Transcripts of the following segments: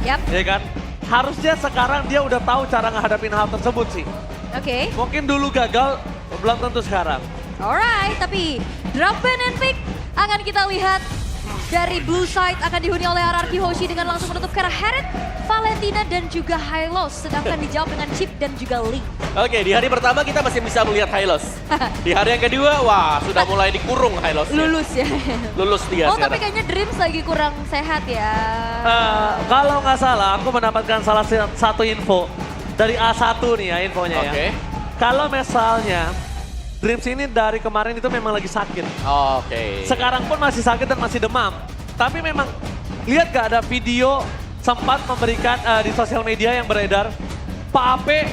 Yap. Ya kan? Harusnya sekarang dia udah tahu cara ngadapin hal tersebut sih. Oke. Mungkin dulu gagal, belum tentu sekarang. Alright, tapi drop ban and pick akan kita lihat dari blue side akan dihuni oleh RRQ Hoshi dengan langsung menutup ke arah Herod, Valentina dan juga Hylos. Sedangkan dijawab dengan Chip dan juga Lee. Oke, di hari pertama kita masih bisa melihat Hylos. Di hari yang kedua, wah sudah mulai dikurung Hylos. Lulus ya. Lulus dia Oh tapi sekarang. kayaknya Dreams lagi kurang sehat ya. Kalau nggak salah, aku mendapatkan salah satu info dari A1 nih ya infonya ya. Oke. Kalau misalnya Dreams ini dari kemarin itu memang lagi sakit. Oke. Sekarang pun masih sakit dan masih demam. Tapi memang lihat gak ada video sempat memberikan di sosial media yang beredar. Pak Ape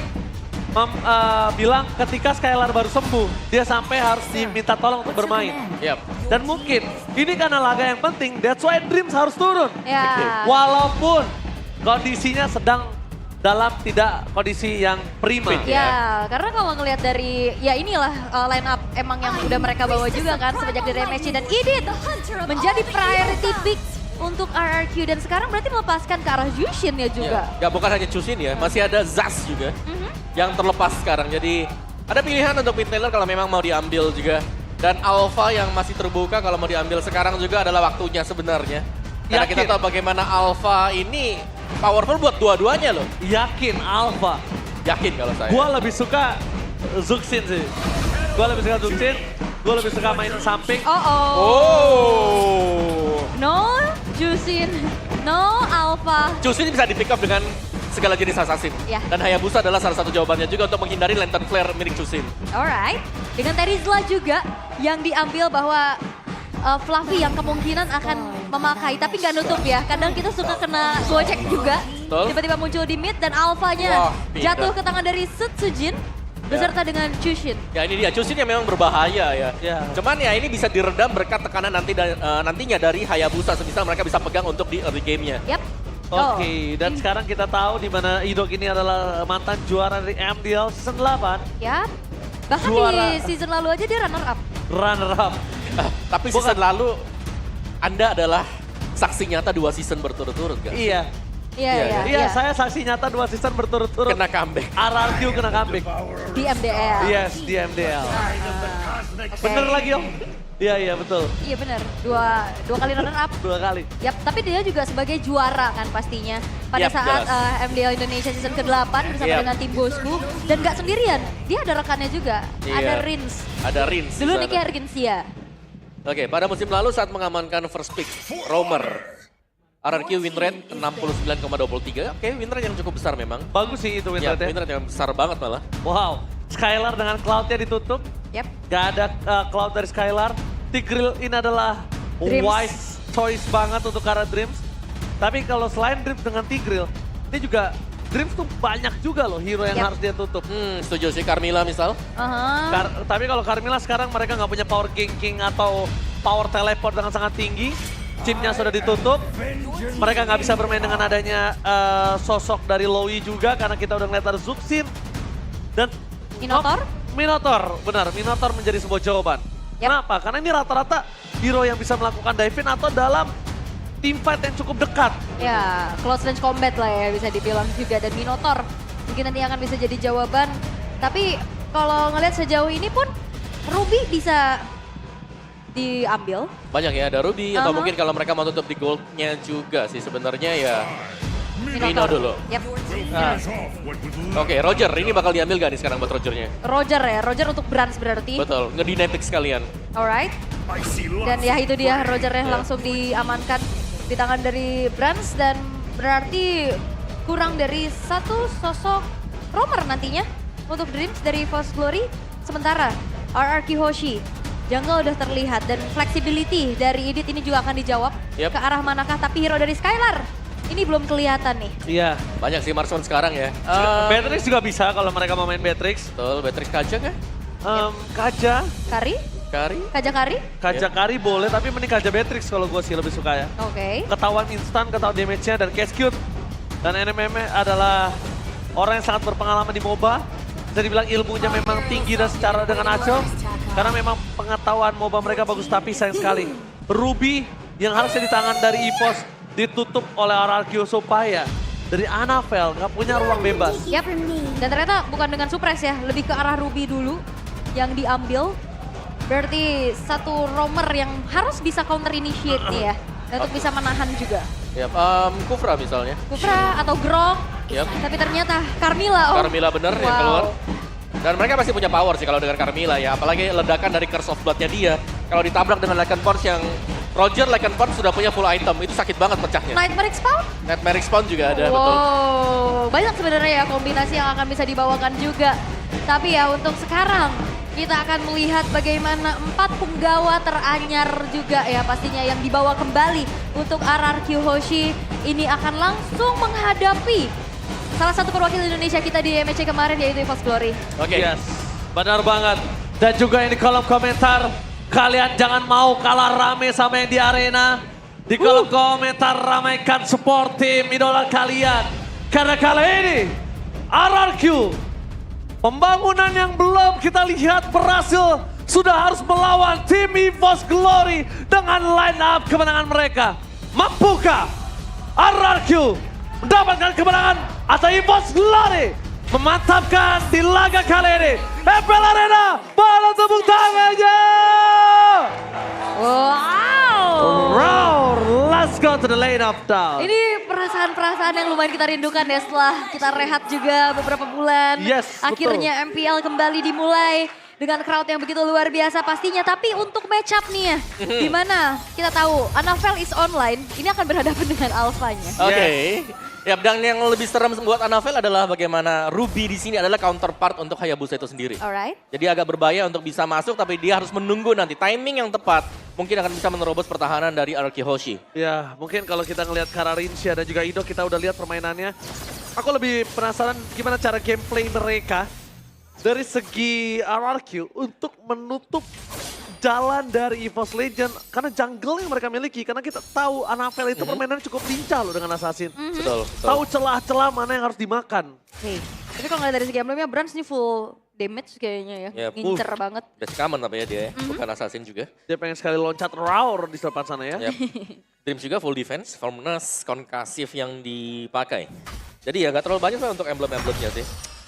bilang ketika Skylar baru sembuh, dia sampai harus diminta tolong untuk bermain. Yap. Dan mungkin ini karena laga yang penting, that's why Dreams harus turun. Ya. Walaupun kondisinya sedang dalam tidak kondisi yang prima. Ya, karena kalau ngelihat dari, ya inilah line up emang yang udah mereka bawa juga kan semenjak dari MSC dan Edith menjadi priority pick untuk RRQ dan sekarang berarti melepaskan ke arah Jushin ya juga. Ya, bukan hanya Jushin ya, masih ada Zas juga yang terlepas sekarang. Jadi ada pilihan untuk mid laner kalau memang mau diambil juga. Dan Alpha yang masih terbuka kalau mau diambil sekarang juga adalah waktunya sebenarnya. Karena kita Yakin. tahu bagaimana Alpha ini powerful buat dua-duanya loh. Yakin Alpha. Yakin kalau saya. Gua lebih suka Zuxin sih. Gua lebih suka Zuxin. Gua lebih suka main samping. Oh. No Jushin, no Alpha. Jushin bisa di pick up dengan segala jenis assassin. Ya. Dan Hayabusa adalah salah satu jawabannya juga untuk menghindari lantern flare milik Jushin. Alright, dengan Terizla juga yang diambil bahwa Fluffy yang kemungkinan akan memakai, tapi nggak nutup ya. Kadang kita suka kena gojek juga. Betul. Tiba-tiba muncul di mid dan alfanya Wah, pindah. jatuh ke tangan dari Setsujin beserta dengan Jushin. Ya ini dia, Jushin yang memang berbahaya ya. Ya. Cuman ya ini bisa diredam berkat tekanan nantinya dari Hayabusa. Semisal mereka bisa pegang untuk di early game-nya. Yap. Oke, dan sekarang kita tahu di mana Idok ini adalah mantan juara dari MDL Season 8. Yap. Bahkan Juara. di season lalu aja dia runner up. Runner up. Tapi season lalu Anda adalah saksi nyata 2 season berturut-turut kan? Iya. Iya. Iya, saya saksi nyata 2 season berturut-turut. Kena comeback. RRQ kena comeback. Di MDL. Yes, di MDL. Oke. Bener lagi Om? Iya, betul. Iya bener, dua kali runner up. 2 kali. Yap, tapi dia juga sebagai juara kan pastinya. Pada Yap, saat jelas. MDL Indonesia season ke-8 bersama Yap. dengan tim Bosku. Dan gak sendirian, dia ada rekannya juga. Iya. Ada Rins. Ada Rins. Dulu di sana. Nicky Argensia. Oke, pada musim lalu saat mengamankan first pick, Roamer. RRQ win rate 69,23. Oke, win rate yang cukup besar memang. Bagus sih itu win Ya, rate-nya. win rate yang besar banget malah. Wow, Skylar dengan Cloud-nya ditutup. Yap. Gak ada Cloud dari Skylar. Tigreal ini adalah Dreams. wise choice banget untuk arah Dreams. Tapi kalau selain Dreams dengan Tigreal, ini juga Dreams tuh banyak juga loh hero yang Yap. harus dia tutup. Setuju sih Carmilla misal. Aha. Tapi kalau Carmilla sekarang mereka nggak punya power ganking atau power teleport dengan sangat tinggi. Chipnya sudah ditutup. Mereka nggak bisa bermain dengan adanya sosok dari Lowy juga karena kita udah ngeliat ada Zuxin. Dan Minotaur? Minotaur, benar. Minotaur menjadi sebuah jawaban. Yap. Kenapa? Karena ini rata-rata hero yang bisa melakukan dive-in atau dalam team fight yang cukup dekat. Ya, close range combat lah ya bisa dibilang juga. Dan Minotaur mungkin nanti akan bisa jadi jawaban. Tapi kalau ngelihat sejauh ini pun Ruby bisa diambil. Banyak ya, ada Ruby atau Aha. mungkin kalau mereka mau tutup di goldnya juga sih sebenarnya ya. Mino dulu. Yap. Nah, Oke, Roger, ini bakal diambil gak nih sekarang buat Rogernya? Roger ya, Roger untuk Brands berarti. Betul, ngedinetik sekalian. Alright. Dan ya itu dia Rogernya langsung diamankan di tangan dari Brands dan berarti kurang dari satu sosok roamer nantinya untuk Dreams dari False Glory. Sementara RRQ Hoshi jungle udah terlihat dan flexibility dari Edith ini juga akan dijawab Yap. ke arah manakah, tapi hero dari Skylar ini belum kelihatan nih. iya. Banyak sih Marksman sekarang ya. Beatrix juga bisa kalau mereka mau main Beatrix. Betul, Beatrix Kaja kah? Kaja, Kari? Kari? Kaja Kari? Kaja Kari boleh tapi mending Kaja Beatrix kalau gue sih lebih suka ya. Oke. Ketahuan instan, ketahuan damage-nya dan cute. Dan NMM adalah orang yang sangat berpengalaman di MOBA. Bisa dibilang ilmunya memang tinggi dan secara dengan Aco. Karena memang pengetahuan MOBA mereka bagus tapi sayang sekali. Ruby yang harusnya di tangan dari EVOS ditutup oleh RRQ supaya dari Anavel, nggak punya ruang bebas. Yap, dan ternyata bukan dengan suppress ya, lebih ke arah Ruby dulu yang diambil. Berarti satu roamer yang harus bisa counter initiate nih ya, untuk bisa menahan juga. Yap, Kufra misalnya. Kufra atau Grok, Yap. tapi ternyata Carmilla. Carmilla bener yang keluar. Dan mereka pasti punya power sih kalau dengan Carmilla ya. Apalagi ledakan dari Curse of Blood-nya dia. Kalau ditabrak dengan Lycan Force yang Roger Lycan Force sudah punya full item. Itu sakit banget pecahnya. Nightmare Expound? Nightmare Expound juga ada, betul. Wow, banyak sebenarnya ya kombinasi yang akan bisa dibawakan juga. Tapi ya untuk sekarang kita akan melihat bagaimana 4 punggawa teranyar juga ya pastinya yang dibawa kembali untuk RRQ Hoshi. Ini akan langsung menghadapi salah satu perwakil Indonesia kita di MSC kemarin yaitu EVOS Glory. Oke. Yes, benar banget. Dan juga yang di kolom komentar, kalian jangan mau kalah rame sama yang di arena. Di kolom komentar ramaikan support tim idola kalian. Karena kali ini RRQ, pembangunan yang belum kita lihat berhasil, sudah harus melawan tim EVOS Glory dengan line up kemenangan mereka. Mampukah RRQ mendapatkan kemenangan atau EVOS Glory memantapkan di laga kali ini? MPL Arena, boleh tepuk tangannya! Wow. Round, let's go to the lane of down. Ini perasaan-perasaan yang lumayan kita rindukan ya setelah kita rehat juga beberapa bulan. Yes, Akhirnya MPL kembali dimulai dengan crowd yang begitu luar biasa pastinya. Tapi untuk match up nih ya, dimana kita tahu Anavel is online, ini akan berhadapan dengan Alpha-nya. Oke. Ya, dan yang lebih serem buat Anavel adalah bagaimana Ruby di sini adalah counterpart untuk Hayabusa itu sendiri. Alright. Jadi agak berbahaya untuk bisa masuk, tapi dia harus menunggu nanti timing yang tepat. Mungkin akan bisa menerobos pertahanan dari RRQ Hoshi. Ya, mungkin kalau kita ngelihat Kararinsya dan juga Ido, kita udah lihat permainannya. Aku lebih penasaran gimana cara gameplay mereka dari segi RRQ untuk menutup jalan dari EVOS Legend. Karena jungle yang mereka miliki, karena kita tahu Anavel itu permainannya cukup lincah loh dengan Assassin. Betul, betul. Tahu celah-celah mana yang harus dimakan. Oke. Tapi kalau ngeliat dari segi emblemnya, Brans ini full damage kayaknya ya. Ya, Ngincer banget. Basic common tapi ya dia ya, bukan assassin juga. Dia pengen sekali loncat roar di depan sana ya. Yap. Dreams juga full defense, Formness, Concussive yang dipakai. Jadi ya nggak terlalu banyak lah untuk emblem-emblemnya sih.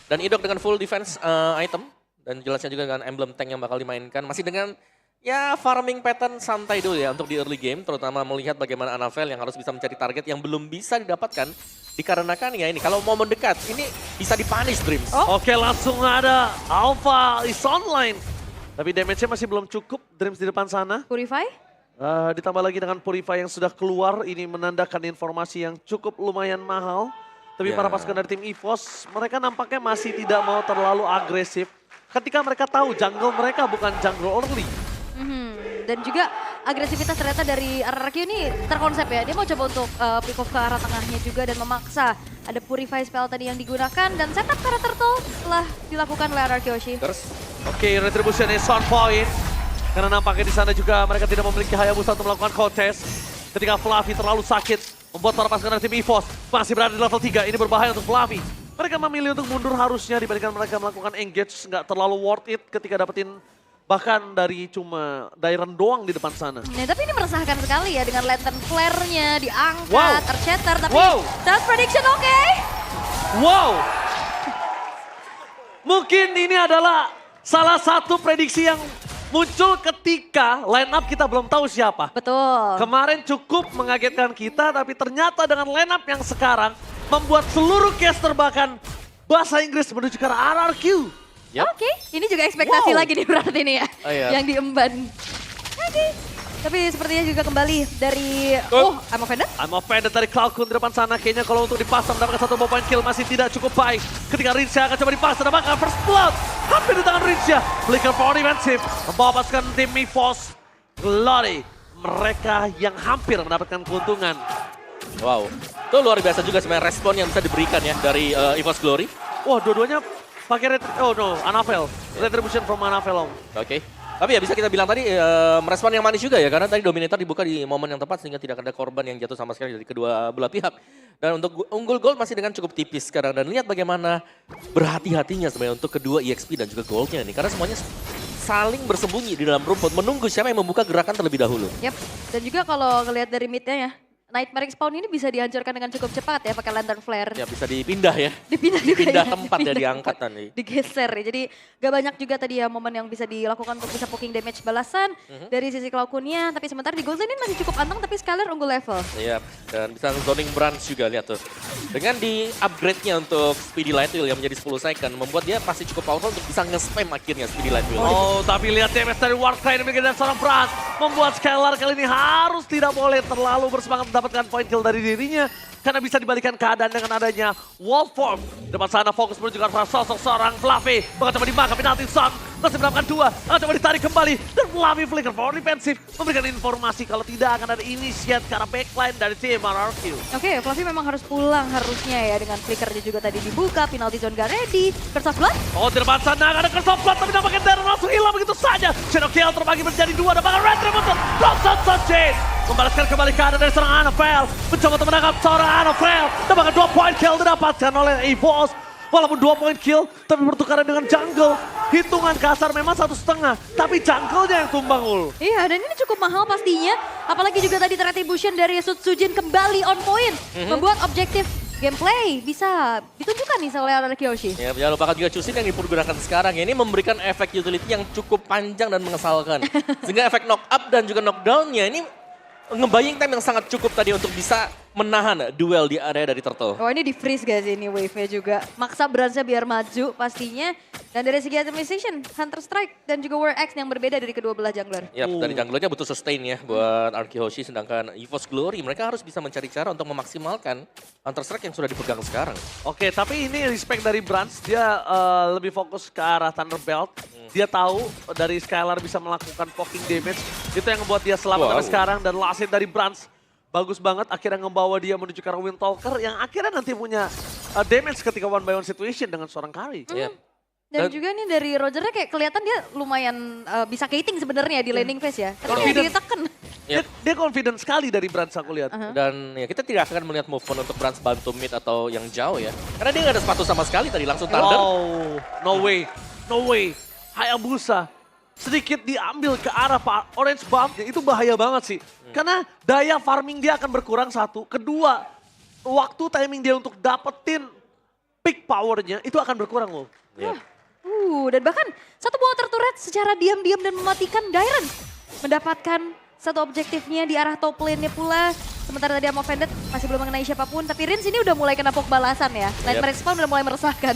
Dan Idok dengan full defense item, dan jelasnya juga dengan emblem tank yang bakal dimainkan. Masih dengan ya farming pattern santai dulu ya untuk di early game, terutama melihat bagaimana Anavel yang harus bisa mencari target yang belum bisa didapatkan. Dikarenakan ya ini, kalau mau mendekat, ini bisa dipunish Dreams. Oke, langsung ada Alpha is online. Tapi damage-nya masih belum cukup, Dreams di depan sana. Purify? Ditambah lagi dengan Purify yang sudah keluar, ini menandakan informasi yang cukup lumayan mahal. Tapi Ya. para pasukan dari tim EVOS, mereka nampaknya masih tidak mau terlalu agresif. Ketika mereka tahu jungle mereka bukan jungle only. Dan juga agresivitas ternyata dari RRQ ini terkonsep ya. Dia mau coba untuk pick off ke arah tengahnya juga dan memaksa. Ada Purify spell tadi yang digunakan dan setup karena turtle telah dilakukan oleh RRQ Hoshi. Terus Oke, Retribution is on point. Karena nampaknya di sana juga mereka tidak memiliki Hayabusa untuk melakukan contest. Ketika Fluffy terlalu sakit, membuat para pasukan dari tim EVOS masih berada di level 3. Ini berbahaya untuk Fluffy. Mereka memilih untuk mundur harusnya dibandingkan mereka melakukan engage. Nggak terlalu worth it ketika dapetin bahkan dari cuma Dairon doang di depan sana. Nah, tapi ini meresahkan sekali ya dengan lantern flare-nya diangkat, Wow. Archater, tapi Wow. self prediction oke. Wow! Mungkin ini adalah salah satu prediksi yang muncul ketika line up kita belum tahu siapa. Betul. Kemarin cukup mengagetkan kita, tapi ternyata dengan line up yang sekarang membuat seluruh caster bahkan bahasa Inggris menuju ke arah RRQ. Yap. Oke, ini juga ekspektasi Wow. lagi nih berarti nih ya. Oh, iya. Yang diemban. Oke. Tapi sepertinya juga kembali dari, I'm offended. I'm offended dari Cloudcon di depan sana. Kayaknya kalau untuk dipasang mendapatkan satu point kill masih tidak cukup baik. Ketika Rinsya akan coba dipasang, dapatkan first blood. Hampir di tangan Rinsya. Flicker for defensive. Membawa pasukan tim EVOS Glory. Mereka yang hampir mendapatkan keuntungan. wow, itu luar biasa juga sebenarnya respon yang bisa diberikan ya dari EVOS Glory. Wah, dua-duanya pakai Anavel. Retribution from Anavel. Oke. Tapi ya bisa kita bilang tadi merespon yang manis juga ya, karena tadi Dominator dibuka di momen yang tepat sehingga tidak ada korban yang jatuh sama sekali dari kedua belah pihak. Dan untuk unggul gold masih dengan cukup tipis sekarang, dan lihat bagaimana berhati-hatinya sebenarnya untuk kedua EXP dan juga goldnya ini, karena semuanya saling bersembunyi di dalam rumput menunggu siapa yang membuka gerakan terlebih dahulu. Yap, dan juga kalau ngelihat dari mid-nya ya, Nightmare Spawn ini bisa dihancurkan dengan cukup cepat ya pakai Lantern Flare. Ya bisa dipindah ya. Dipindah juga Dipindah ya. tempat ya, Dipindah diangkat tempat. nanti. Digeser ya. Jadi gak banyak juga tadi ya momen yang bisa dilakukan untuk bisa poking damage balasan dari sisi Cloud-Kunnya. Tapi sementara di Gold Lane ini masih cukup anteng tapi Skylar unggul level. Iya, dan bisa zoning branch juga lihat tuh. Dengan di upgrade-nya untuk Speedy Light Wheel yang menjadi 10 second, membuat dia pasti cukup powerful untuk bisa nge-spam akhirnya Speedy Light Wheel. Oh, tapi lihat damage dari Warcry yang dimiliki dari seorang Brand. Membuat Skylar kali ini harus tidak boleh terlalu bersemangat mendapatkan point kill dari dirinya. Karena bisa dibalikan keadaan dengan adanya wall form. Depan sana fokus menunjukkan para sosok seorang Fluffy. Mencoba dimakan penalti Sun. Masih mendapatkan 2. Coba ditarik kembali. Dan Fluffy flicker for defensif. Memberikan informasi kalau tidak akan ada initiate ke arah backline dari tim RRQ. Oke, Fluffy memang harus pulang harusnya ya dengan flickernya juga tadi dibuka. Penalty zone gak ready. Curse of Blood. Oh, di depan sana ada Curse of Blood. Tapi nampaknya Darren langsung hilang begitu saja. Shadow Kill terbagi menjadi 2. Dan bahkan Red Remote. Roxanne Sunshine. Membalaskan kembali keadaan dari seorang Annabelle. Mencoba untuk menangkap seorang Annabelle. Dan bahkan 2 point kill didapatkan oleh EVOS. Walaupun 2 point kill, tapi bertukaran dengan jungle. Hitungan kasar memang 1,5. Tapi jungle-nya yang tumbang, Ul. Iya, dan ini cukup mahal pastinya. Apalagi juga tadi Retribution dari Sutsujin kembali on point. Membuat objektif gameplay bisa ditunjukkan nih oleh Kyoshi. Ya, jangan lupakan juga Chusin yang dipergunakan sekarang ya. Ini memberikan efek utility yang cukup panjang dan mengesalkan. Sehingga efek knock up dan juga knockdown-nya ini nge-buying time yang sangat cukup tadi untuk bisa menahan duel di area dari Turtle. Oh ini di freeze guys ini wave-nya juga. Maksa Brands-nya biar maju pastinya. Dan dari segi itemization, Hunter Strike dan juga War Axe yang berbeda dari kedua belah jungler. Ya, dari junglernya butuh sustain ya buat Arky Hoshi, sedangkan EVOS Glory mereka harus bisa mencari cara untuk memaksimalkan Hunter Strike yang sudah dipegang sekarang. Oke, tapi ini respect dari Brands. Dia lebih fokus ke arah Thunderbelt. Dia tahu dari Skylar bisa melakukan poking damage. Itu yang membuat dia selamat sampai sekarang. Dan last hit dari Brands bagus banget. Akhirnya ngebawa dia menuju ke arah Windtalker yang akhirnya nanti punya damage ketika 1-by-1 situation dengan seorang Kari. Yep. Dan juga nih dari Rogernya kayak kelihatan dia lumayan bisa kating sebenarnya di laning phase ya. Tapi kayak ditekan. Dia confident sekali dari Brands aku lihat. Dan ya kita tidak akan melihat movement untuk Brands bantu mid atau yang jauh ya. Karena dia nggak ada sepatu sama sekali tadi, langsung Thunder. Oh, no way. No way. Hayabusa sedikit diambil ke arah Pak Orange Bomb, itu bahaya banget sih. Karena daya farming dia akan berkurang 1. Kedua, waktu timing dia untuk dapetin peak powernya itu akan berkurang loh. Dan bahkan satu buah water turret secara diam-diam dan mematikan Dairon. Mendapatkan satu objektifnya di arah top lane-nya pula. Sementara tadi Amo Vended masih belum mengenai siapapun. Tapi Rins ini udah mulai kena pok balasan ya. Nightmare Spawn udah mulai meresahkan.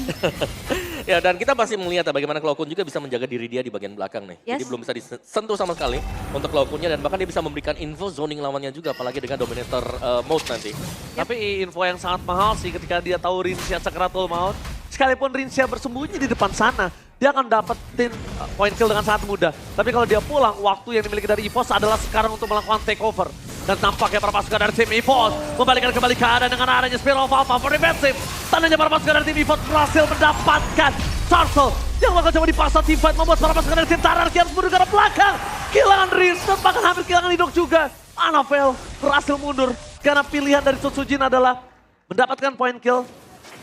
Ya, dan kita masih melihat ya bagaimana Cloud-Kun juga bisa menjaga diri dia di bagian belakang nih. Jadi belum bisa disentuh sama sekali untuk Cloud-Kunnya, dan bahkan dia bisa memberikan info zoning lawannya juga, apalagi dengan Dominator mode nanti. Tapi info yang sangat mahal sih ketika dia tahu Rinsia Sakratul Maut. Sekalipun Rinsia bersembunyi di depan sana, dia akan dapetin point kill dengan sangat mudah. Tapi kalau dia pulang, waktu yang dimiliki dari EVOS adalah sekarang untuk melakukan takeover. Dan tampaknya para pasukan dari tim EVOS membalikan kembali keadaan dengan adanya Spiral of Alpha for defensive. Tandanya para pasukan dari tim EVOS berhasil mendapatkan Turtle yang bakal coba dipaksa team fight, membuat para pasukan dari tim Tararki harus mundur ke arah belakang. Kehilangan Rins dan bahkan hampir kehilangan Hidok juga. Annabelle berhasil mundur karena pilihan dari Sutsujin adalah mendapatkan point kill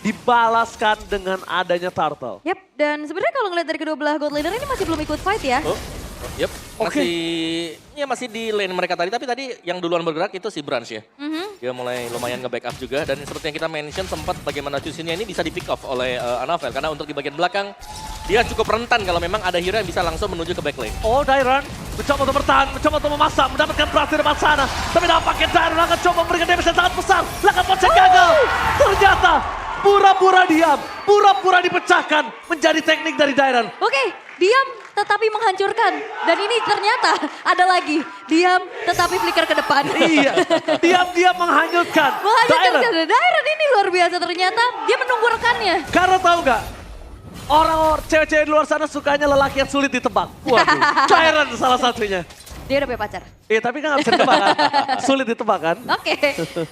dibalaskan dengan adanya Turtle. Yap, dan sebenarnya kalau ngeliat dari kedua belah gold laner ini masih belum ikut fight ya. Yep, masih di lane mereka tadi, tapi tadi yang duluan bergerak itu si Branch ya. Dia mulai lumayan nge-backup juga, dan seperti yang kita mention sempat bagaimana Chusinnya ini bisa di-pick off oleh Annabelle, karena untuk di bagian belakang dia cukup rentan kalau memang ada hero yang bisa langsung menuju ke back lane. Oh, Dairon mencoba untuk bertahan, mencoba untuk memaksa, mendapatkan berhasil di depan sana. Tapi nampaknya Dairon akan coba memberikan damage yang sangat besar. Lakukan pocek gagal. Ternyata pura-pura diam, pura-pura dipecahkan menjadi teknik dari Dairon. Oke, diam tetapi menghancurkan. Dan ini ternyata ada lagi. Diam tetapi flicker ke depan. Iya, diam-diam menghanyutkan. Menghanyutkan Dairon ini luar biasa ternyata. Dia menunggu rekannya. Karena tahu nggak? Orang cewek-cewek di luar sana sukanya lelaki yang sulit ditebak. Waduh, Dairon salah satunya. Dia udah punya pacar. Iya, tapi kan nggak bisa ditebak kan? Sulit ditebak kan? Oke,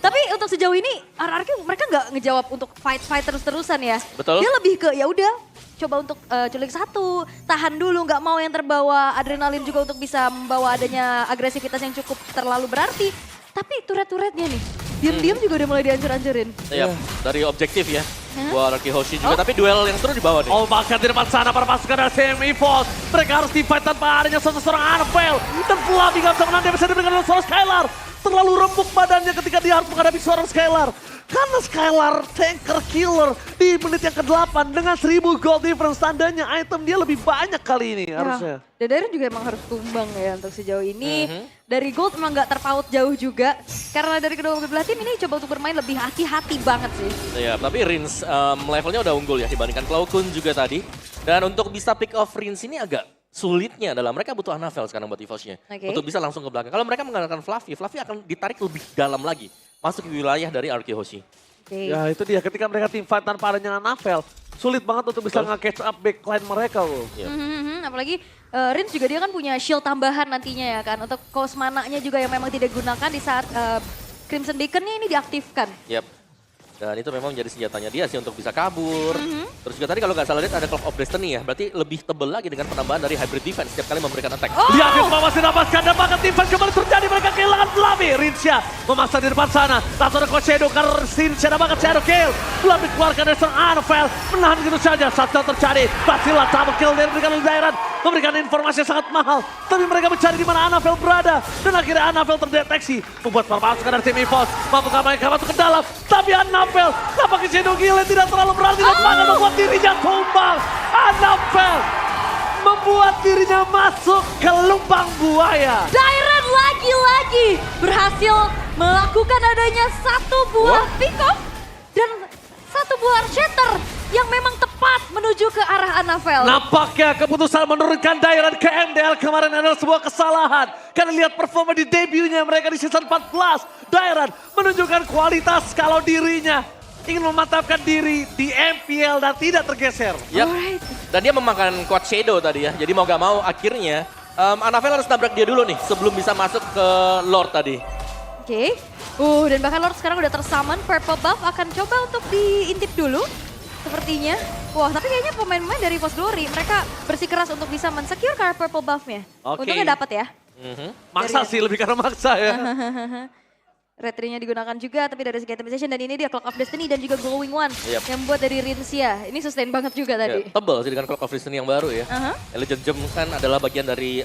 tapi untuk sejauh ini RRQ mereka nggak ngejawab untuk fight terus-terusan ya. Betul. Dia lebih ke ya udah coba untuk culik satu, tahan dulu, nggak mau yang terbawa adrenalin juga untuk bisa membawa adanya agresivitas yang cukup terlalu berarti. Tapi turret-turretnya nih, diam-diam juga udah mulai dihancur-hancurin. Iya, dari objektif ya. Buat Arky Hoshi juga, tapi duel yang seru di bawah nih. Oh, bahkan di depan sana para pasukan dari tim EVOS. Mereka harus di-fight tanpa adanya seorang Annabelle. Dan Fluffy nggak bisa menang, dia bisa diberikan oleh seorang Skylar. terlalu rembuk badannya ketika dia harus menghadapi seorang Skylar. Karena Skylar tanker killer di menit yang ke-8 dengan 1000 gold difference. Tandanya item dia lebih banyak kali ini harusnya. Dan Dairon juga emang harus tumbang ya untuk sejauh ini. Dari gold emang gak terpaut jauh juga. Karena dari kedua belah tim ini coba untuk bermain lebih hati-hati banget sih. Iya, tapi Rins levelnya udah unggul ya dibandingkan Cloud9 juga tadi. Dan untuk bisa pick off Rins ini agak sulitnya adalah mereka butuh Anavel sekarang buat EVOS-nya. Untuk bisa langsung ke belakang. Kalau mereka mengandalkan Fluffy, Fluffy akan ditarik lebih dalam lagi. Masuk ke wilayah dari Arky Hoshi. Ya itu dia, ketika mereka tim fight tanpa adanya Anavel, sulit banget untuk bisa nge-catch up backline mereka loh. Apalagi Rins juga dia kan punya shield tambahan nantinya ya kan. Untuk cost mananya juga yang memang tidak digunakan di saat Crimson Beacon-nya ini diaktifkan. Yap. Dan itu memang menjadi senjatanya dia sih untuk bisa kabur. Terus juga tadi kalau nggak salah lihat ada Clock of Destiny ya. Berarti lebih tebel lagi dengan penambahan dari Hybrid Defense setiap kali memberikan attack. Lihat yang masih dapatkan dan bahkan tim fight kembali terjadi. Mereka kehilangan Fluffy. Rinsya memaksa di depan sana. Langsung ada Coach Shadow karena Rinsya dapatkan Shadow kill. Fluffy keluarkan dari seorang Anavel. Menahan gitu saja. Saat terjadi. Basilah double kill dari memberikan Dairon. Memberikan informasi yang sangat mahal. Tapi mereka mencari di mana Anavel berada. Dan akhirnya Anavel terdeteksi. Membuat permasukan dari tim EVOS. Mampukah mereka masuk ke dalam. Tapi Anavel nampaknya Shadow kill tidak terlalu berarti. Dan bahkan membuat dirinya tumbang. Anavel membuat dirinya masuk ke lubang buaya. Dairon lagi-lagi berhasil melakukan adanya satu buah pick off dan satu buah shatter yang memang tepat menuju ke arah Anavel. Nampaknya keputusan menurunkan Dairon ke MDL kemarin adalah sebuah kesalahan. Karena lihat performa di debutnya mereka di season 14. Dairon menunjukkan kualitas kalau dirinya ingin memantapkan diri di MPL dan tidak tergeser. Yap. Dan dia memakan Quad Shadow tadi ya. Jadi mau gak mau akhirnya Anavel harus nabrak dia dulu nih sebelum bisa masuk ke Lord tadi. Oke. Dan bahkan Lord sekarang udah tersummon. Purple buff akan coba untuk diintip dulu. Sepertinya. Wah, tapi kayaknya pemain-pemain dari EVOS Glory mereka bersikeras untuk bisa men-secure karena purple buff-nya. Untungnya dapat ya. Maksa sih, lebih karena maksa ya. Retry-nya digunakan juga, tapi dari segi itemization dan ini dia Clock of Destiny dan juga Glowing One yang buat dari Rinsya. Ini sustain banget juga tadi. Tebal sih dengan Clock of Destiny yang baru ya. Legend Gem kan adalah bagian dari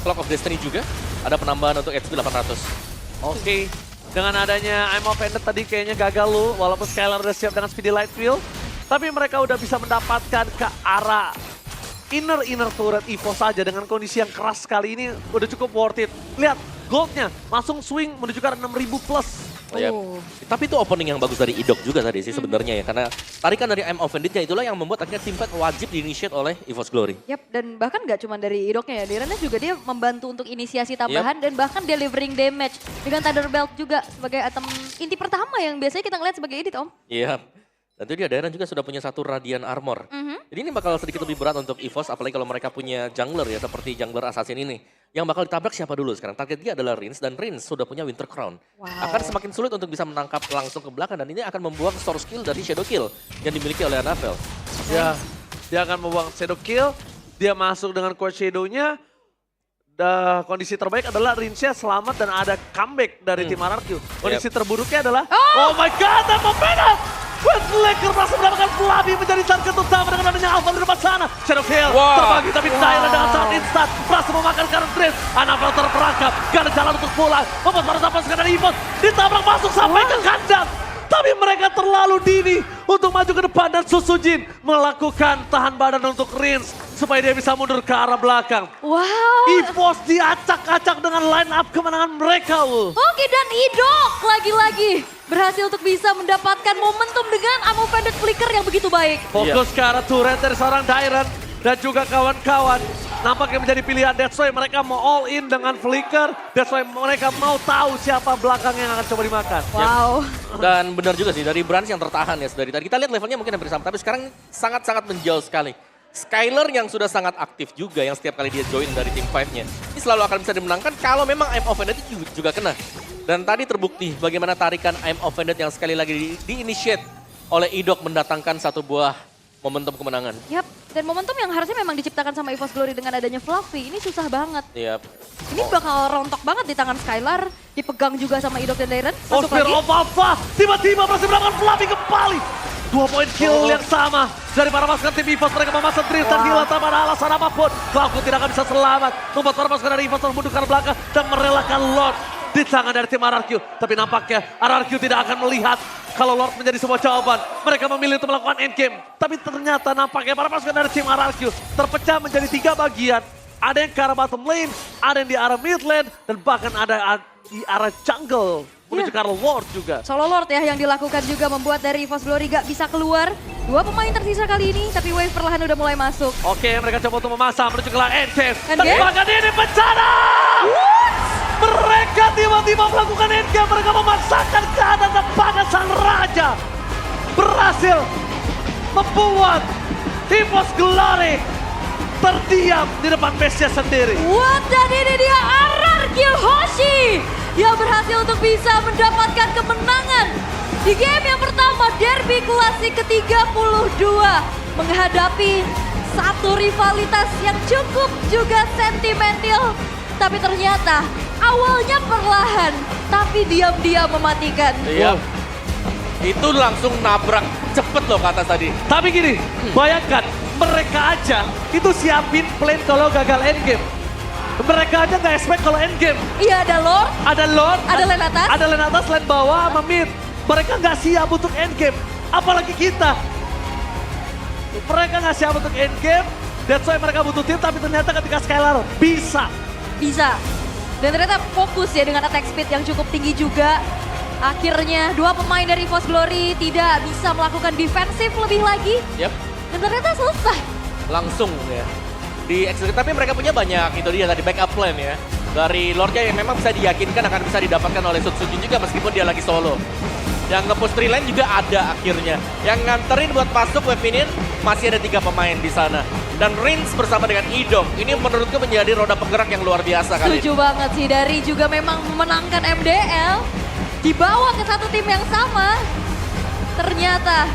Clock of Destiny juga. Ada penambahan untuk HP 800. Oke. Dengan adanya I'm Offended tadi kayaknya gagal lu, walaupun Skylar udah siap dengan Speedy Light Wheel. Tapi mereka udah bisa mendapatkan ke arah inner turret EVOS saja dengan kondisi yang keras sekali ini udah cukup worth it. Lihat, goldnya langsung swing menuju ke arah 6.000 plus. Tapi itu opening yang bagus dari Idok juga tadi sih sebenarnya ya. Karena tarikan dari I'm Offended-nya itulah yang membuat akhirnya team fight wajib di-initiate oleh EVOS Glory. Yap, dan bahkan gak cuma dari Idoknya ya. Daironnya juga dia membantu untuk inisiasi tambahan dan bahkan delivering damage. Dengan Thunder Belt juga sebagai item inti pertama yang biasanya kita ngeliat sebagai edit, Om. Iya. Dan itu dia, Dairon juga sudah punya satu Radiant Armor. Jadi ini bakal sedikit lebih berat untuk EVOS, apalagi kalau mereka punya jungler ya, seperti jungler Assassin ini. Yang bakal ditabrak siapa dulu sekarang? Target dia adalah Rins, dan Rins sudah punya Winter Crown. Akan semakin sulit untuk bisa menangkap langsung ke belakang, dan ini akan membuang source kill dari Shadow Kill yang dimiliki oleh Anavel. Ya, dia akan membuang Shadow Kill, dia masuk dengan Quad Shadow-nya. Kondisi terbaik adalah Rinsya selamat dan ada comeback dari tim RRQ. Kondisi terburuknya adalah, oh my god, apa beda? Westlaker berhasil mendapatkan Fluffy menjadi target utama dengan adanya Alpha di depan sana. Shadow Kill terbagi tapi Dairon dengan sangat instan berhasil memakan Karen Grace. Anavel terperangkap, gak ada jalan untuk pulang. Membuat para tapas sekadar EVOS ditabrak masuk sampai ke kandang. Tapi mereka terlalu dini untuk maju ke depan dan Susujin melakukan tahan badan untuk Rins supaya dia bisa mundur ke arah belakang. EVOS diacak-acak dengan line up kemenangan mereka. Oke, dan Idok lagi-lagi berhasil untuk bisa mendapatkan momentum dengan Ammo Pendant Flicker yang begitu baik. Fokus ke arah turret dari seorang Dairon dan juga kawan-kawan. Nampaknya menjadi pilihan, that's why mereka mau all in dengan Flicker. That's why mereka mau tahu siapa belakang yang akan coba dimakan. Dan benar juga sih, dari Branch yang tertahan ya dari tadi. Kita lihat levelnya mungkin hampir sama, tapi sekarang sangat-sangat menjauh sekali. Skylar yang sudah sangat aktif juga, yang setiap kali dia join dari tim 5-nya. Ini selalu akan bisa dimenangkan kalau memang I'm Offended juga kena. Dan tadi terbukti bagaimana tarikan I'm Offended yang sekali lagi di-initiate oleh Idok mendatangkan satu buah momentum kemenangan. Yap, dan momentum yang harusnya memang diciptakan sama EVOS Glory dengan adanya Fluffy, ini susah banget. Ini bakal rontok banget di tangan Skylar, dipegang juga sama Idok dan Dairon. Spear of Alpha, tiba-tiba berhasil mendapatkan Fluffy kembali. 2 poin kill yang sama dari para pasukan tim EVOS. Mereka memasang Drift dan hilang tanpa ada alasan apapun. Cloud9 tidak akan bisa selamat. Membuat para pasukan dari EVOS termundur ke belakang dan merelakan Lord. di tangan dari tim RRQ. Tapi nampaknya RRQ tidak akan melihat kalau Lord menjadi sebuah jawaban. Mereka memilih untuk melakukan endgame. Tapi ternyata nampaknya para pasukan dari tim RRQ terpecah menjadi 3 bagian. Ada yang ke arah bottom lane, ada yang di arah mid lane, dan bahkan ada di arah jungle. Menuju ke arah Lord juga. Solo Lord ya yang dilakukan juga membuat dari EVOS Glory gak bisa keluar. 2 pemain tersisa kali ini, tapi wave perlahan udah mulai masuk. Oke, mereka coba untuk memasang menuju ke arah endgame. Endgame? Tapi bahkan ini bencana! Mereka tiba-tiba melakukan endgame. Mereka memaksakan keadaan kepada sang raja. Berhasil membuat EVOS Glory terdiam di depan base-nya sendiri. What, dan ini dia RRQ Hoshi yang berhasil untuk bisa mendapatkan kemenangan di game yang pertama Derby Klasik ke-32 menghadapi satu rivalitas yang cukup juga sentimental, tapi ternyata awalnya perlahan tapi diam-diam mematikan. Iya. Itu langsung nabrak cepet loh ke atas tadi. Tapi gini, bayangkan mereka aja itu siapin plan kalau gagal endgame. Mereka aja nggak expect kalau endgame. Iya, ada Lord, Ada Lord, ada lane atas. ada lane atas, lane bawah sama mid. Mereka nggak siap untuk endgame. Apalagi kita. Mereka nggak siap untuk endgame. That's why mereka butuh tim, tapi ternyata ketika Skylar bisa. Bisa. Dan ternyata fokus ya dengan attack speed yang cukup tinggi juga. Akhirnya 2 pemain dari EVOS Glory tidak bisa melakukan defensif lebih lagi. Yap, Dan ternyata selesai. langsung ya. Di execute, tapi mereka punya banyak, itu dia tadi backup plan ya. Dari Lordnya yang memang bisa diyakinkan akan bisa didapatkan oleh Sutsuki juga meskipun dia lagi solo. Yang nge-push tree line juga ada akhirnya. Yang nganterin buat masuk wave minion masih ada 3 pemain di sana. Dan Rins bersama dengan Idok, ini menurutku menjadi roda penggerak yang luar biasa kali ini. Setuju banget sih, dari juga memang memenangkan MDL. Dibawa ke satu tim yang sama. Ternyata.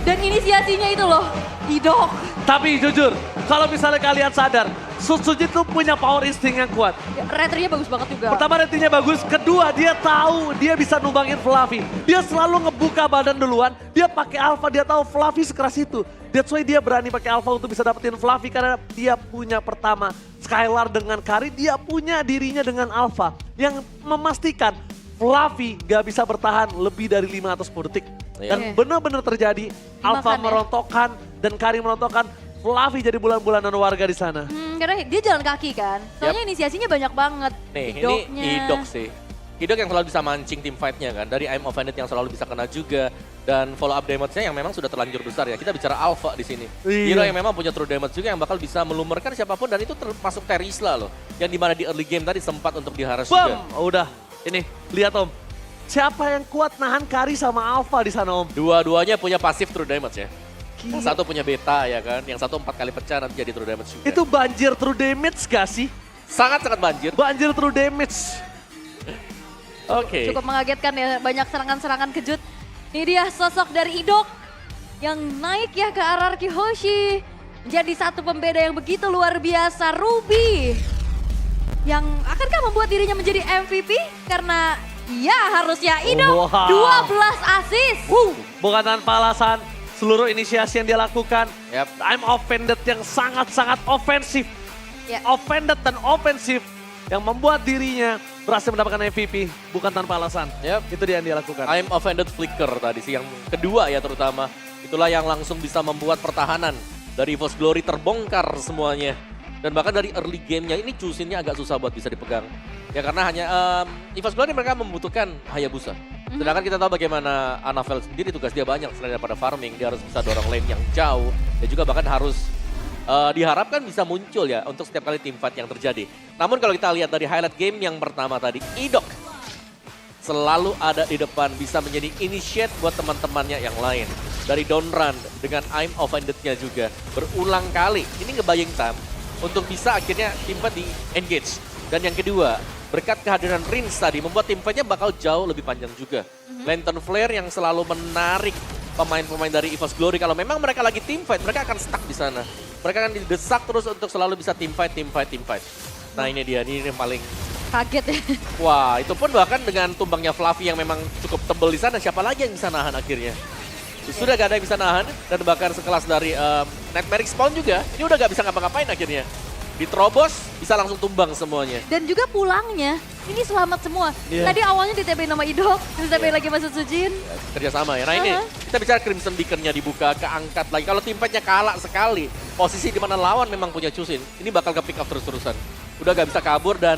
Dan inisiasinya itu loh, Idok. Tapi jujur, kalau misalnya kalian sadar, Sutsuji tuh punya power insting yang kuat. Raternya bagus banget juga. Pertama ratingnya bagus, kedua dia tahu dia bisa numbangin Fluffy. Dia selalu ngebuka badan duluan, dia pakai alpha, dia tahu Fluffy sekeras itu. That's why dia berani pakai alpha untuk bisa dapetin Fluffy karena dia punya pertama Skylar dengan Kari, dia punya dirinya dengan alpha. Yang memastikan Fluffy gak bisa bertahan lebih dari 510 detik. Dan benar-benar terjadi, alpha ya. merontokkan dan Kari merontokkan. Fluffy jadi bulan-bulanan warga di sana. Karena dia jalan kaki kan. Soalnya inisiasinya banyak banget. Nih, Idoknya. ini Idok sih. Idok yang selalu bisa mancing tim fight-nya kan. Dari I'm Offended yang selalu bisa kena juga. Dan follow up damage-nya yang memang sudah terlanjur besar ya. Kita bicara Alpha di sini. Iya. Hero yang memang punya true damage juga yang bakal bisa melumerkan siapapun. Dan itu termasuk Terisla loh. Yang dimana di early game tadi sempat untuk diharas juga. Oh, udah, ini lihat Om. Siapa yang kuat nahan Kari sama Alpha di sana Om? Dua-duanya punya pasif true damage ya. Yang satu punya beta ya kan. Yang satu 4 kali pecah nanti jadi true damage juga. Itu banjir true damage gak sih? Sangat-sangat banjir. Banjir true damage. Oke. Cukup mengagetkan ya, banyak serangan-serangan kejut. Ini dia sosok dari Idok yang naik ya ke RRQ Hoshi. Jadi satu pembeda yang begitu luar biasa, Ruby. Yang akankah membuat dirinya menjadi MVP? Karena ya harusnya Idok Wow. 12 assist. Bukan tanpa alasan, seluruh inisiasi yang dia lakukan. Yap. I'm offended yang sangat-sangat ofensif. Ya. Offended dan ofensif yang membuat dirinya berhasil mendapatkan MVP. Bukan tanpa alasan. Yap. Itu dia yang dia lakukan. I'm Offended Flicker tadi sih, yang kedua ya terutama. Itulah yang langsung bisa membuat pertahanan dari EVOS Glory terbongkar semuanya. Dan bahkan dari early game-nya ini Chusin-nya agak susah buat bisa dipegang. Ya karena hanya EVOS Glory mereka membutuhkan Hayabusa. Sedangkan kita tahu bagaimana Anavel sendiri tugas dia banyak selain daripada farming. Dia harus bisa dorong lane yang jauh. Dan juga bahkan harus diharapkan bisa muncul ya untuk setiap kali team fight yang terjadi. Namun kalau kita lihat dari highlight game yang pertama tadi, Idok selalu ada di depan, bisa menjadi initiate buat teman-temannya yang lain. Dari down run dengan I'm Offended-nya juga berulang kali. Ini ngebayang Tam untuk bisa akhirnya team fight di engage. Dan yang kedua, berkat kehadiran Rins tadi membuat team fight-nya bakal jauh lebih panjang juga. Lantern Flare yang selalu menarik pemain-pemain dari EVOS Glory. Kalau memang mereka lagi team fight, mereka akan stuck di sana. Mereka akan didesak terus untuk selalu bisa team fight. Nah ini dia, ini yang paling... Kaget ya. Wah, itu pun bahkan dengan tumbangnya Fluffy yang memang cukup tebel di sana, siapa lagi yang bisa nahan akhirnya? Sudah gak ada yang bisa nahan, dan bahkan sekelas dari Nightmare Spawn juga, ini udah gak bisa ngapa-ngapain akhirnya. Diterobos, bisa langsung tumbang semuanya. Dan juga pulangnya, ini selamat semua. Iya. Tadi awalnya di TP nama Idol, terus TP lagi masuk Sujin. Ya, kerjasama ya. Nah ini, kita bicara Crimson Beacon-nya dibuka, keangkat lagi. Kalau tim fight-nya kalah sekali, posisi di mana lawan memang punya Chusin, ini bakal ke pick up terus-terusan. Udah gak bisa kabur dan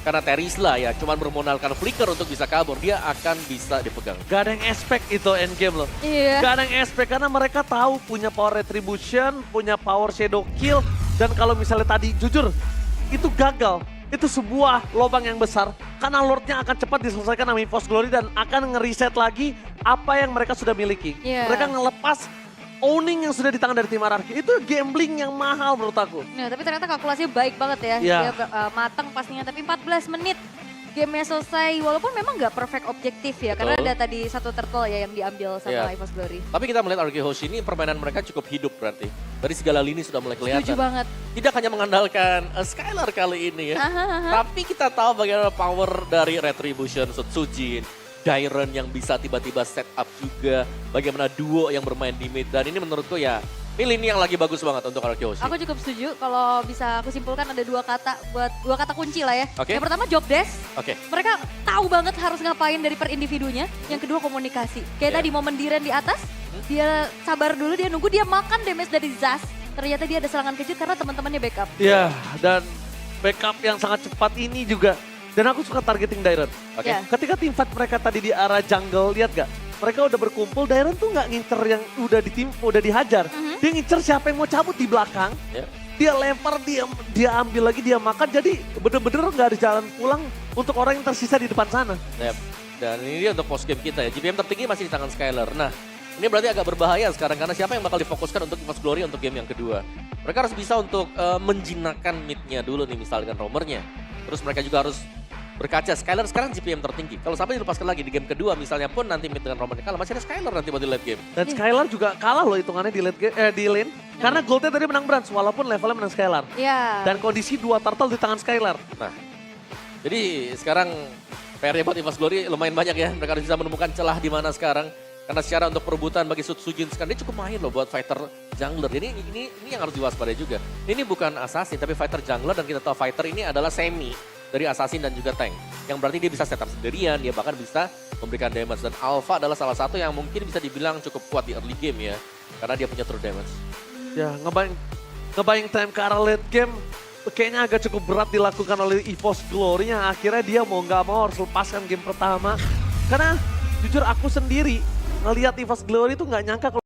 karena Terisla ya, cuman bermodalkan flicker untuk bisa kabur, dia akan bisa dipegang. Gak ada yang expect itu endgame loh. Iya. Gak ada yang expect karena mereka tahu punya power retribution, punya power shadow kill. Dan kalau misalnya tadi jujur, itu gagal. Itu sebuah lubang yang besar. Karena Lordnya akan cepat diselesaikan sama EVOS Glory dan akan ngeriset lagi apa yang mereka sudah miliki. Iya. Mereka ngelepas owning yang sudah di tangan dari tim Ararki. Itu gambling yang mahal menurut aku. Nah, tapi ternyata kalkulasinya baik banget ya. Iya. Dia matang pastinya, tapi 14 menit gamenya selesai. Walaupun memang nggak perfect objektif ya, karena Betul. ada tadi satu turtle ya yang diambil sama Iya. EVOS Glory. Tapi kita melihat RG Hoshi ini permainan mereka cukup hidup berarti. Dari segala lini sudah mulai kelihatan. Setuju banget. Tidak hanya mengandalkan Skylar kali ini ya. Aha. Tapi kita tahu bagaimana power dari Retribution, Sutsujin, Dairon yang bisa tiba-tiba set up juga. Bagaimana duo yang bermain di mid. Dan ini menurutku ya, ini lini yang lagi bagus banget untuk RG Hoshi. Aku cukup setuju kalau bisa aku simpulkan ada dua kata kunci lah ya. Oke. Yang pertama job desk. Oke. Mereka tahu banget harus ngapain dari per individunya. Yang kedua komunikasi. Kayak Iya. tadi momen Diren di atas, dia sabar dulu, dia nunggu, dia makan damage dari Zas. Ternyata dia ada serangan kejut karena teman-temannya backup. Ya, dan backup yang sangat cepat ini juga. Dan aku suka targeting Dairon. Oke. Ya. Ketika tim fight mereka tadi di arah jungle, lihat gak? Mereka udah berkumpul, Dairon tuh nggak ngincer yang udah dihajar. Dia ngincer siapa yang mau cabut di belakang. Ya. Dia lempar, dia ambil lagi, dia makan. Jadi bener-bener nggak ada jalan pulang untuk orang yang tersisa di depan sana. Yep. Dan ini dia untuk post game kita ya. GPM tertinggi masih di tangan Skylar. Nah, ini berarti agak berbahaya sekarang karena siapa yang bakal difokuskan untuk EVOS Glory untuk game yang kedua. Mereka harus bisa untuk menjinakkan mid-nya dulu nih misalkan roamernya. Terus mereka juga harus berkaca. Skylar sekarang GPM tertinggi. Kalau sampai dilepaskan lagi di game kedua misalnya pun nanti mid dengan roamernya kalah, masih ada Skylar nanti buat di late game. Dan Skylar juga kalah loh hitungannya di lane. Karena goldnya tadi menang Brans, walaupun levelnya menang Skylar. Iya. Dan kondisi 2 turtle di tangan Skylar. Nah, jadi sekarang PR-nya buat EVOS Glory lumayan banyak ya. Mereka harus bisa menemukan celah di mana sekarang. Karena secara untuk perebutan bagi Sutsujin sekarang dia cukup mahir loh buat fighter jungler. Jadi ini yang harus diwaspadai juga. Ini bukan assassin tapi fighter jungler dan kita tahu fighter ini adalah semi dari assassin dan juga tank. Yang berarti dia bisa setup sendirian, dia bahkan bisa memberikan damage. Dan Alpha adalah salah satu yang mungkin bisa dibilang cukup kuat di early game ya. Karena dia punya true damage. Ya, ngebayang time ke arah late game kayaknya agak cukup berat dilakukan oleh EVOS Glory yang akhirnya dia mau nggak mau harus lepaskan game pertama. Karena jujur aku sendiri ngelihat EVOS Glory itu nggak nyangka kalau